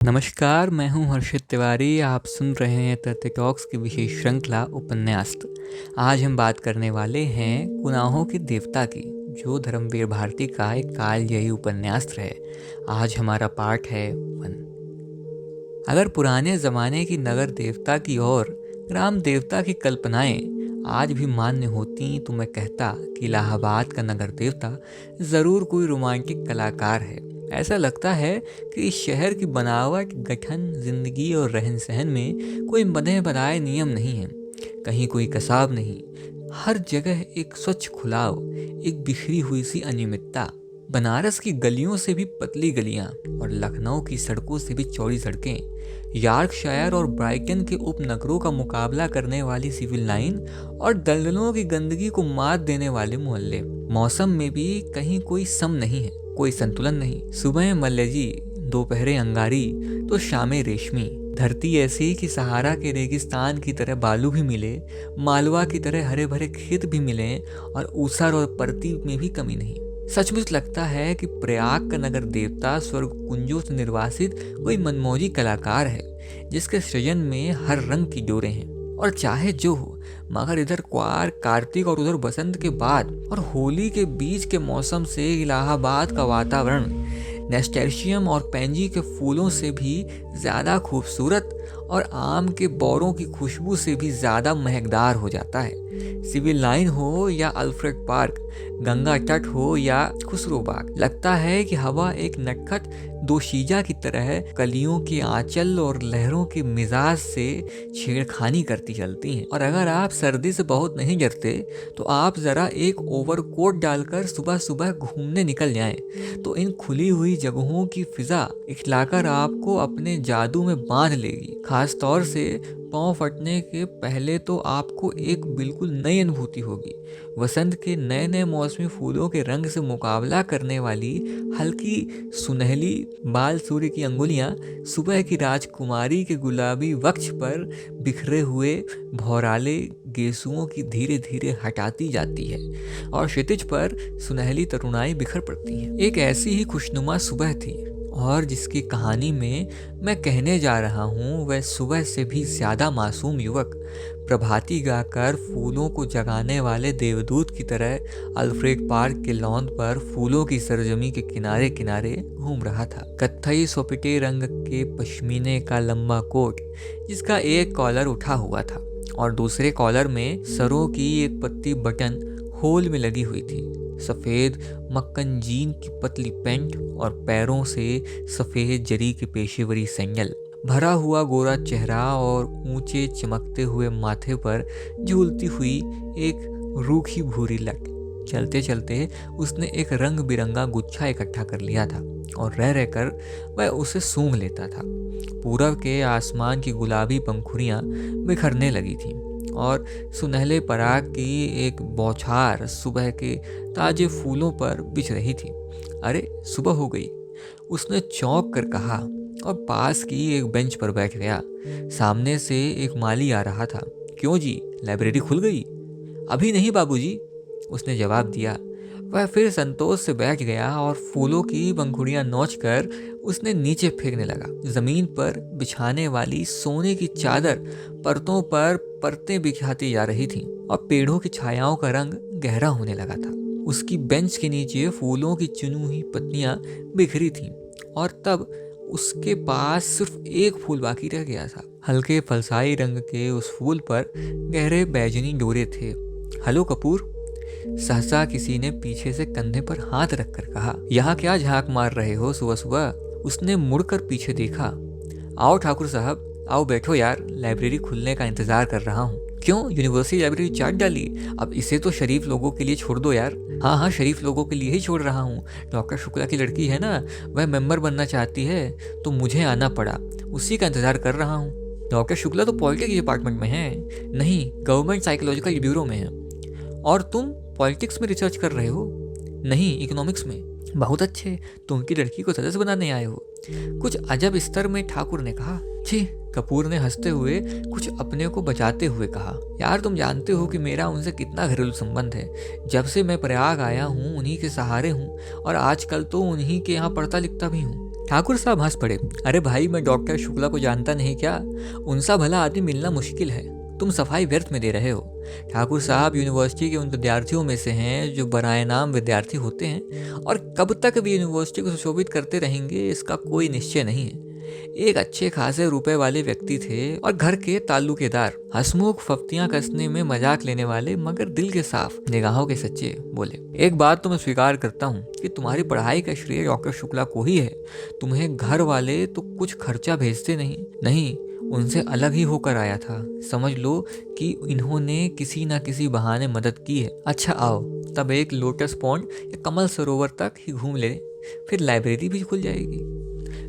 नमस्कार, मैं हूं हर्षित तिवारी। आप सुन रहे हैं तथ्य टॉक्स की विशेष श्रृंखला उपन्यास। आज हम बात करने वाले हैं गुनाहों के देवता की, जो धर्मवीर भारती का एक कालजयी उपन्यास है। आज हमारा पाठ है वन। अगर पुराने ज़माने की नगर देवता की और ग्राम देवता की कल्पनाएं आज भी मान्य होती तो मैं कहता कि इलाहाबाद का नगर देवता ज़रूर कोई रोमांटिक कलाकार है। ऐसा लगता है कि इस शहर की बनावट, गठन, जिंदगी और रहन सहन में कोई बंधे बनाए नियम नहीं है। कहीं कोई कसाब नहीं, हर जगह एक स्वच्छ खुलाव, एक बिखरी हुई सी अनियमितता। बनारस की गलियों से भी पतली गलियां और लखनऊ की सड़कों से भी चौड़ी सड़कें, यॉर्कशायर और ब्राइटन के उपनगरों का मुकाबला करने वाली सिविल लाइन और दलदलों की गंदगी को मात देने वाले मोहल्ले। मौसम में भी कहीं कोई सम नहीं है, कोई संतुलन नहीं। सुबह मल्लजी, दोपहरे अंगारी तो शामें रेशमी। धरती ऐसी कि सहारा के रेगिस्तान की तरह बालू भी मिले, मालवा की तरह हरे भरे खेत भी मिले और ऊसर और परती में भी कमी नहीं। सचमुच लगता है कि प्रयाग का नगर देवता स्वर्ग कुंजों से निर्वासित कोई मनमौजी कलाकार है, जिसके सृजन में हर रंग की डोरें हैं। और चाहे जो हो, मगर इधर क्वार, कार्तिक और उधर बसंत के बाद और होली के बीच के मौसम से इलाहाबाद का वातावरण नेस्टैल्शियम और पैंजी के फूलों से भी ज़्यादा खूबसूरत और आम के बौरों की खुशबू से भी ज़्यादा महकदार हो जाता है। सिविल लाइन हो या अल्फ्रेड पार्क, गंगा तट हो या खुसरो बाग, लगता है कि हवा एक नटखट दोशीजा की तरह कलियों के आंचल और लहरों के मिजाज से छेड़खानी करती चलती हैं। और अगर आप सर्दी से बहुत नहीं डरते तो आप ज़रा एक ओवरकोट डालकर सुबह सुबह घूमने निकल जाएं, तो इन खुली हुई जगहों की फिजा इखलाकर आपको अपने जादू में बांध लेगी। खास तौर से पाँव फटने के पहले तो आपको एक बिल्कुल नई अनुभूति होगी। वसंत के नए नए मौसमी फूलों के रंग से मुकाबला करने वाली हल्की सुनहली बाल सूर्य की अंगुलियां सुबह की राजकुमारी के गुलाबी वक्ष पर बिखरे हुए भौराले गेसुओं की धीरे धीरे हटाती जाती है और क्षितिज पर सुनहली तरुणाई बिखर पड़ती है। एक ऐसी ही खुशनुमा सुबह थी, और जिसकी कहानी में मैं कहने जा रहा हूँ वह सुबह से भी ज़्यादा मासूम युवक प्रभाती गाकर फूलों को जगाने वाले देवदूत की तरह अल्फ्रेड पार्क के लॉन पर फूलों की सरजमी के किनारे किनारे घूम रहा था। कत्थई सोपिटे रंग के पश्मीने का लंबा कोट, जिसका एक कॉलर उठा हुआ था और दूसरे कॉलर में सरों की एक पत्ती बटन होल में लगी हुई थी। सफ़ेद मक्कन जीन की पतली पैंट और पैरों से सफ़ेद जरी के पेशेवरी सैंडल, भरा हुआ गोरा चेहरा और ऊंचे चमकते हुए माथे पर झूलती हुई एक रूखी भूरी लट। चलते चलते उसने एक रंग बिरंगा गुच्छा इकट्ठा कर लिया था और रह रहकर वह उसे सूंघ लेता था। पूरब के आसमान की गुलाबी पंखुड़ियाँ बिखरने लगी थीं और सुनहले पराग की एक बौछार सुबह के ताजे फूलों पर बिछ रही थी। अरे, सुबह हो गई, उसने चौंक कर कहा और पास की एक बेंच पर बैठ गया। सामने से एक माली आ रहा था। क्यों जी, लाइब्रेरी खुल गई? अभी नहीं बाबूजी, उसने जवाब दिया। वह फिर संतोष से बैठ गया और फूलों की पंखुड़ियां नोचकर उसने नीचे फेंकने लगा। जमीन पर बिछाने वाली सोने की चादर परतों पर परतें बिछाती जा रही थीं और पेड़ों की छायाओं का रंग गहरा होने लगा था। उसकी बेंच के नीचे फूलों की चुनी हुई पत्तियां बिखरी थीं और तब उसके पास सिर्फ एक फूल बाकी रह गया था। हल्के फलसाई रंग के उस फूल पर गहरे बैजनी डोरे थे। हेलो कपूर, सहसा किसी ने पीछे से कंधे पर हाथ रखकर कहा। यहाँ क्या झांक मार रहे हो सुबह सुबह? उसने मुड़कर पीछे देखा। आओ ठाकुर साहब, आओ बैठो यार, लाइब्रेरी खुलने का इंतजार कर रहा हूँ। क्यों, यूनिवर्सिटी लाइब्रेरी चाट डाली? अब इसे तो शरीफ लोगों के लिए छोड़ दो यार। हाँ हाँ, शरीफ लोगों के लिए ही छोड़ रहा हूँ। डॉक्टर शुक्ला की लड़की है ना, वह मेंबर बनना चाहती है तो मुझे आना पड़ा, उसी का इंतजार कर रहा हूँ। डॉक्टर शुक्ला तो पॉलिटिक्स डिपार्टमेंट में है। नहीं, गवर्नमेंट साइकोलॉजिकल ब्यूरो में है। और तुम पॉलिटिक्स में रिसर्च कर रहे हो? नहीं, इकोनॉमिक्स में। बहुत अच्छे, तुम उनकी लड़की को सदस्य बनाने आए हो। कुछ अजब स्तर में ठाकुर ने कहा। छी, कपूर ने हंसते हुए कुछ अपने को बचाते हुए कहा। यार, तुम जानते हो कि मेरा उनसे कितना घरेलू संबंध है। जब से मैं प्रयाग आया हूँ उन्हीं के सहारे हूँ और आजकल तो उन्हीं के यहाँ पढ़ता लिखता भी हूँ। ठाकुर साहब हंस पड़े। अरे भाई, मैं डॉक्टर शुक्ला को जानता नहीं क्या? उनसा भला आदमी मिलना मुश्किल है, तुम सफाई व्यर्थ में दे रहे हो। ठाकुर साहब यूनिवर्सिटी के उन विद्यार्थियों में से हैं जो बराए नाम विद्यार्थी होते हैं, और कब तक भी यूनिवर्सिटी को सुशोभित करते रहेंगे इसका कोई निश्चय नहीं है। एक अच्छे खासे रुपए वाले व्यक्ति थे और घर के ताल्लुकेदार, हंसमुख, फफ्तियां कसने में मजाक लेने वाले, मगर दिल के साफ, निगाहों के सच्चे। बोले, एक बात तो मैं स्वीकार करता हूँ कि तुम्हारी पढ़ाई का श्रेय डॉक्टर शुक्ला को ही है। तुम्हें घर वाले तो कुछ खर्चा भेजते नहीं, उनसे अलग ही होकर आया था। समझ लो कि इन्होंने किसी न किसी बहाने मदद की है। अच्छा आओ, तब एक लोटस पॉन्ड या कमल सरोवर तक ही घूम ले, फिर लाइब्रेरी भी खुल जाएगी।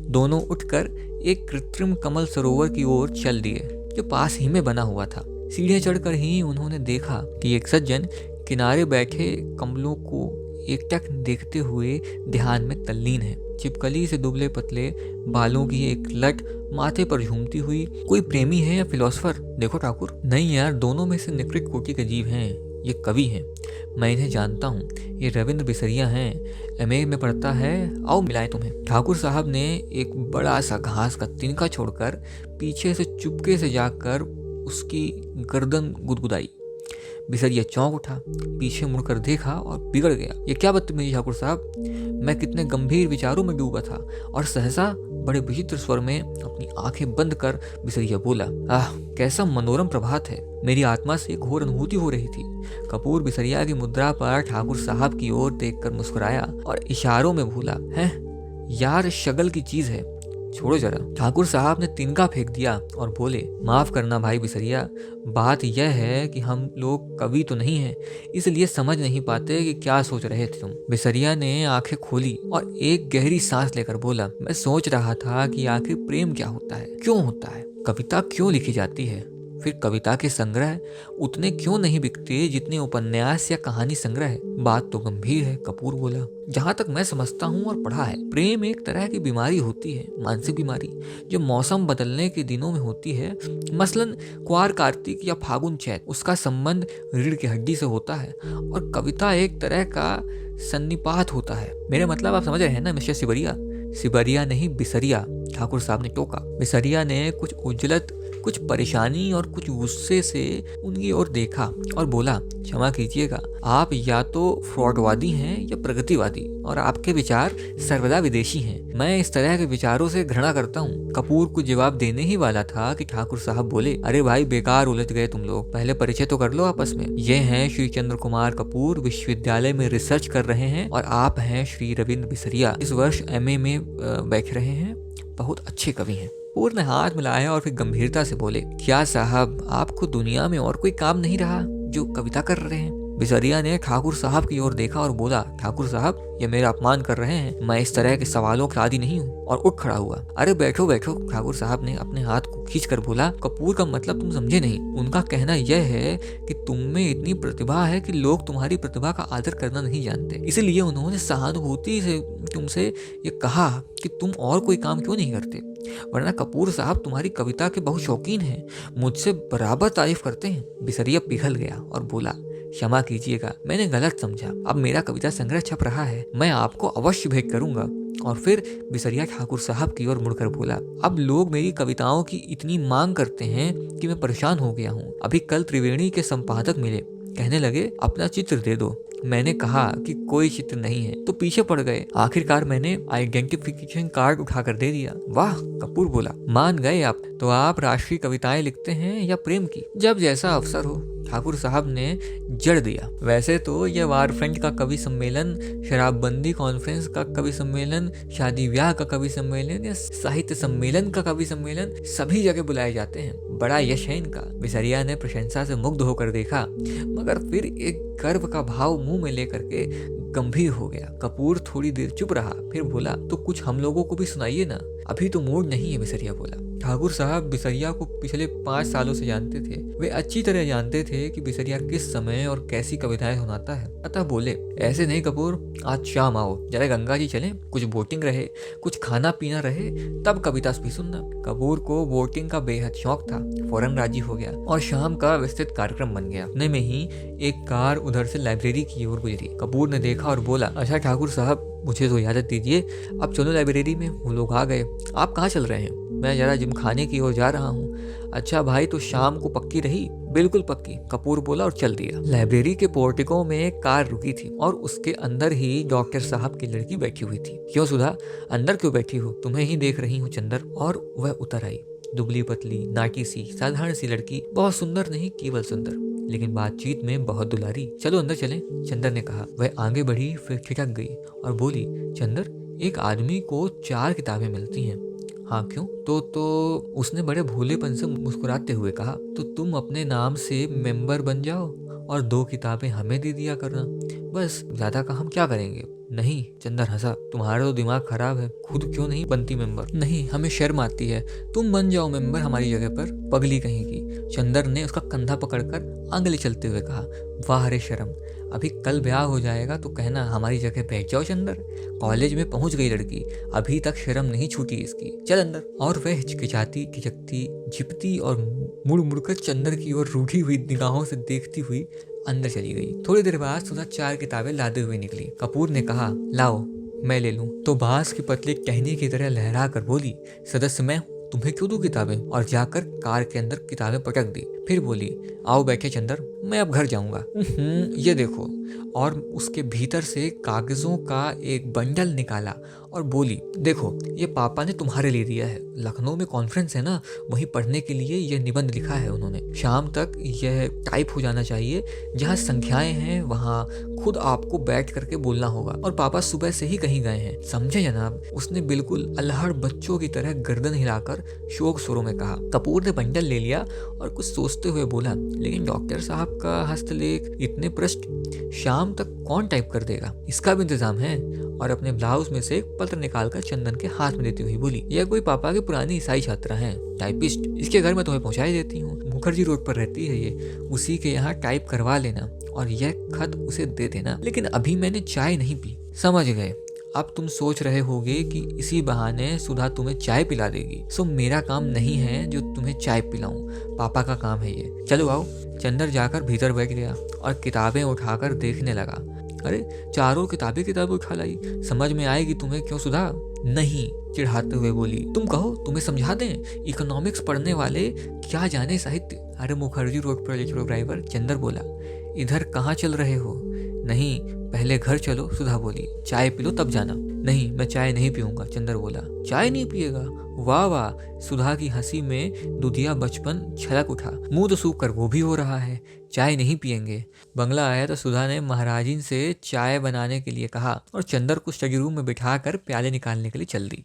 दोनों उठकर एक कृत्रिम कमल सरोवर की ओर चल दिए जो पास ही में बना हुआ था। सीढ़ियां चढ़कर ही उन्होंने देखा कि एक सज्जन किनारे बैठे कमलों को एकटक देखते हुए ध्यान में तल्लीन है। चिपकली से दुबले पतले बालों की एक लट माथे पर झूमती हुई। कोई प्रेमी है या फिलोसफर? देखो ठाकुर। नहीं यार, दोनों में से निकृष्ट कोटि के जीव हैं। ये कवि हैं, मैं इन्हें जानता हूँ। ये रविंद्र बिसरिया हैं, एमए में पढ़ता है। आओ मिलाए तुम्हें। ठाकुर साहब ने एक बड़ा सा घास का तिनका छोड़कर पीछे से चुपके से जाकर उसकी गर्दन गुदगुदाई। बिसरिया चौंक उठा, पीछे मुड़कर देखा और बिगड़ गया। ये क्या बदतमीजी ठाकुर साहब? मैं कितने गंभीर विचारों में डूबा था, और सहसा बड़े विचित्र स्वर में अपनी आंखें बंद कर बिसरिया बोला, आह कैसा मनोरम प्रभात है। मेरी आत्मा से एक घोर अनुभूति हो रही थी। कपूर बिसरिया की मुद्रा पर ठाकुर साहब की ओर देखकर मुस्कुराया और इशारों में बोला, है यार, शगल की चीज है, छोड़ो जरा। ठाकुर साहब ने तिनका फेंक दिया और बोले, माफ करना भाई बिसरिया, बात यह है कि हम लोग कवि तो नहीं हैं, इसलिए समझ नहीं पाते कि क्या सोच रहे थे तुम। बिसरिया ने आंखें खोली और एक गहरी सांस लेकर बोला, मैं सोच रहा था कि आखिर प्रेम क्या होता है, क्यों होता है, कविता क्यों लिखी जाती है, फिर कविता के संग्रह उतने क्यों नहीं बिकते जितने उपन्यास या कहानी संग्रह है। बात तो गंभीर है, कपूर बोला। जहाँ तक मैं समझता हूँ और पढ़ा है, प्रेम एक तरह की बीमारी होती है, मानसिक बीमारी, जो मौसम बदलने के दिनों में होती है। मसलन क्वार कार्तिक या फागुन चैत, उसका संबंध रीढ़ की हड्डी से होता है, और कविता एक तरह का सन्निपात होता है। मेरा मतलब आप समझ रहे हैं ना मिस्टर सिबरिया? सिबरिया नहीं, बिसरिया, ठाकुर साहब ने टोका। बिसरिया ने कुछ उजलत, कुछ परेशानी और कुछ गुस्से से उनकी ओर देखा और बोला, क्षमा कीजिएगा, आप या तो फ्रॉडवादी हैं या प्रगतिवादी, और आपके विचार सर्वदा विदेशी हैं। मैं इस तरह के विचारों से घृणा करता हूँ। कपूर को जवाब देने ही वाला था कि ठाकुर साहब बोले, अरे भाई बेकार उलझ गए तुम लोग, पहले परिचय तो कर लो आपस में। ये हैं श्री चंद्र कुमार कपूर, विश्वविद्यालय में रिसर्च कर रहे हैं, और आप हैं श्री रविंद्र बिसरिया, इस वर्ष एमए में बैठ रहे हैं, बहुत अच्छे कवि हैं। कपूर ने हाथ मिलाया और फिर गंभीरता से बोले, क्या साहब, आपको दुनिया में और कोई काम नहीं रहा जो कविता कर रहे हैं? बिसरिया ने ठाकुर साहब की ओर देखा और बोला, ठाकुर साहब, ये मेरा अपमान कर रहे हैं, मैं इस तरह के सवालों का आदी नहीं हूँ, और उठ खड़ा हुआ। अरे बैठो बैठो, ठाकुर साहब ने अपने हाथ को खींचकर बोला, कपूर का मतलब तुम समझे नहीं। उनका कहना यह है कि तुम में इतनी प्रतिभा है कि लोग तुम्हारी प्रतिभा का आदर करना नहीं जानते, इसलिए उन्होंने सहानुभूति से तुमसे ये कहा कि तुम और कोई काम क्यों नहीं करते, वरना कपूर साहब तुम्हारी कविता के बहुत शौकीन हैं, मुझसे बराबर तारीफ करते हैं। बिसरिया पिघल गया और बोला, क्षमा कीजिएगा, मैंने गलत समझा। अब मेरा कविता संग्रह छप रहा है, मैं आपको अवश्य भेंट करूंगा। और फिर बिसरिया ठाकुर साहब की ओर मुड़कर बोला, अब लोग मेरी कविताओं की इतनी मांग करते हैं कि मैं परेशान हो गया हूँ। अभी कल त्रिवेणी के संपादक मिले, कहने लगे अपना चित्र दे दो। मैंने कहा कि कोई चित्र नहीं है, तो पीछे पड़ गए। आखिरकार मैंने आइडेंटिफिकेशन कार्ड उठाकर दे दिया। वाह, कपूर बोला, मान गए आप। तो आप राष्ट्रीय कविताएं लिखते हैं या प्रेम की? जब जैसा अवसर हो, ठाकुर साहब ने जड़ दिया। वैसे तो यह वारफ्रंट का कवि सम्मेलन, शराबबंदी कॉन्फ्रेंस का कवि सम्मेलन, शादी ब्याह का कवि सम्मेलन या साहित्य सम्मेलन का कवि सम्मेलन, सभी जगह बुलाए जाते हैं। बड़ा यश है इनका। बिसरिया ने प्रशंसा से मुग्ध होकर देखा, मगर फिर एक गर्व का भाव मुंह में लेकर के गंभीर हो गया। कपूर थोड़ी देर चुप रहा, फिर बोला, तो कुछ हम लोगों को भी सुनाइए ना, अभी तो मूड नहीं है। बिसरिया बोला, ठाकुर साहब बिसरिया को पिछले 5 सालों से जानते थे। वे अच्छी तरह जानते थे कि बिसरिया किस समय और कैसी कविताएं सुनाता है। अतः बोले, ऐसे नहीं कपूर, आज शाम आओ, जरा गंगा जी चलें, कुछ बोटिंग रहे, कुछ खाना पीना रहे, तब कविता भी सुनना। कपूर को बोटिंग का बेहद शौक था। फौरन राजी हो गया और शाम का विस्तृत कार्यक्रम बन गया। इतने में ही एक कार उधर से लाइब्रेरी की ओर गुजरी। कपूर ने देखा और बोला, अच्छा ठाकुर साहब, मुझे तो इजाज़त दीजिए, अब चलो लाइब्रेरी में। वो लोग आ गए। आप कहाँ चल रहे हैं? मैं जरा जिम खाने की ओर जा रहा हूँ। अच्छा भाई, तो शाम को पक्की रही? बिल्कुल पक्की, कपूर बोला और चल दिया। लाइब्रेरी के पोर्टिको में एक कार रुकी थी और उसके अंदर ही डॉक्टर साहब की लड़की बैठी हुई थी। क्यों सुधा, अंदर क्यों बैठी हो? तुम्हें ही देख रही हूँ चंदर। और वह उतर आई। दुबली पतली, नाटी सी, साधारण सी लड़की, बहुत सुंदर नहीं, केवल सुंदर, लेकिन बातचीत में बहुत दुलारी। चलो अंदर चलें, चंदर ने कहा। वह आगे बढ़ी, फिर ठिठक गई और बोली, चंदर, एक आदमी को 4 किताबें मिलती हैं। हाँ क्यों? तो उसने बड़े भोलेपन से मुस्कुराते हुए कहा, तो तुम अपने नाम से मेंबर बन जाओ और 2 किताबें हमें दे दिया करना, बस। ज्यादा का हम क्या करेंगे? नहीं, चंदर हंसा, तुम्हारा तो दिमाग खराब है, खुद क्यों नहीं बनती मेंबर? नहीं, हमें शर्म आती है, तुम बन जाओ मेंबर हमारी जगह पर, पगली कहीं की। चंदर ने उसका कंधा पकड़कर आगे चलते हुए कहा, वाह रे शर्म, अभी कल ब्याह हो जाएगा तो कहना हमारी जगह बैठ जाओ चंदर। कॉलेज में पहुंच गई लड़की, अभी तक शर्म नहीं छूटी इसकी, चल अंदर। और वह हिचकिचाती, खिचकती, झिपती और मुड़ मुड़कर चंदर की ओर रूठी हुई निगाहों से देखती हुई अंदर चली गई। थोड़ी देर बाद सुधा 4 किताबें लादे हुए निकली। कपूर ने कहा, लाओ मैं ले लूं। तो बांस की पतली टहनी की तरह लहरा कर बोली, सदस्य मैं, तुम्हें क्यों दूं किताबें? और जाकर कार के अंदर किताबें पटक दी। फिर बोली, आओ बैठे चंदर, मैं अब घर जाऊंगा। ये देखो। और उसके भीतर से कागजों का एक बंडल निकाला और बोली, देखो ये पापा ने तुम्हारे लिए दिया है, लखनऊ में कॉन्फ्रेंस है ना, वहीं पढ़ने के लिए यह निबंध लिखा है उन्होंने। शाम तक यह टाइप हो जाना चाहिए, जहाँ संख्याएं हैं वहाँ खुद आपको बैठ करके बोलना होगा। और पापा सुबह से ही कहीं गए हैं, समझे जनाब? उसने बिल्कुल अल्हड़ बच्चों की तरह गर्दन हिलाकर शोक सुरों में कहा। कपूर ने बंडल ले लिया और कुछ सोचते हुए बोला, लेकिन डॉक्टर साहब का हस्तलेख, इतने पृष्ठ, शाम तक कौन टाइप कर देगा? इसका भी इंतजाम है। और अपने ब्लाउज में से एक पत्र निकालकर चंदन के हाथ में देती हुई बोली, यह कोई पापा की पुरानी ईसाई छात्रा है, टाइपिस्ट, इसके घर में तुम्हें पहुंचा ही देती हूँ। मुखर्जी रोड पर रहती है ये, उसी के यहाँ टाइप करवा लेना और यह खत उसे दे देना। लेकिन अभी मैंने चाय नहीं पी। समझ गए। अब तुम सोच रहे होगे कि इसी बहाने सुधा तुम्हें चाय पिला देगी। सो मेरा काम नहीं है जो तुम्हें चाय पिलाऊं, पापा का काम है ये। चलो आओ। चंदर जाकर भीतर बैठ गया और किताबें उठाकर देखने लगा। अरे, चारों किताबें उठा लाई। समझ में आएगी तुम्हें क्यों सुधा? नहीं, चिढ़ाते हुए बोली, तुम कहो, तुम्हें समझा दें? इकोनॉमिक्स पढ़ने वाले क्या जाने साहित्य। अरे मुखर्जी रोड पर ले चलो ड्राइवर, चंदर बोला। इधर कहाँ चल रहे हो? नहीं, पहले घर चलो, सुधा बोली। चाय पी लो तब जाना। नहीं, मैं चाय नहीं पीऊंगा, चंदर बोला। चाय नहीं पिएगा? वाह वाह, सुधा की हंसी में दुधिया बचपन छलक उठा। मुंह तो सूख कर वो भी हो रहा है। चाय नहीं पियेंगे। बंगला आया तो सुधा ने महाराजिन से चाय बनाने के लिए कहा और चंदर को स्टडी रूम में बिठाकर प्याले निकालने के लिए चल दी।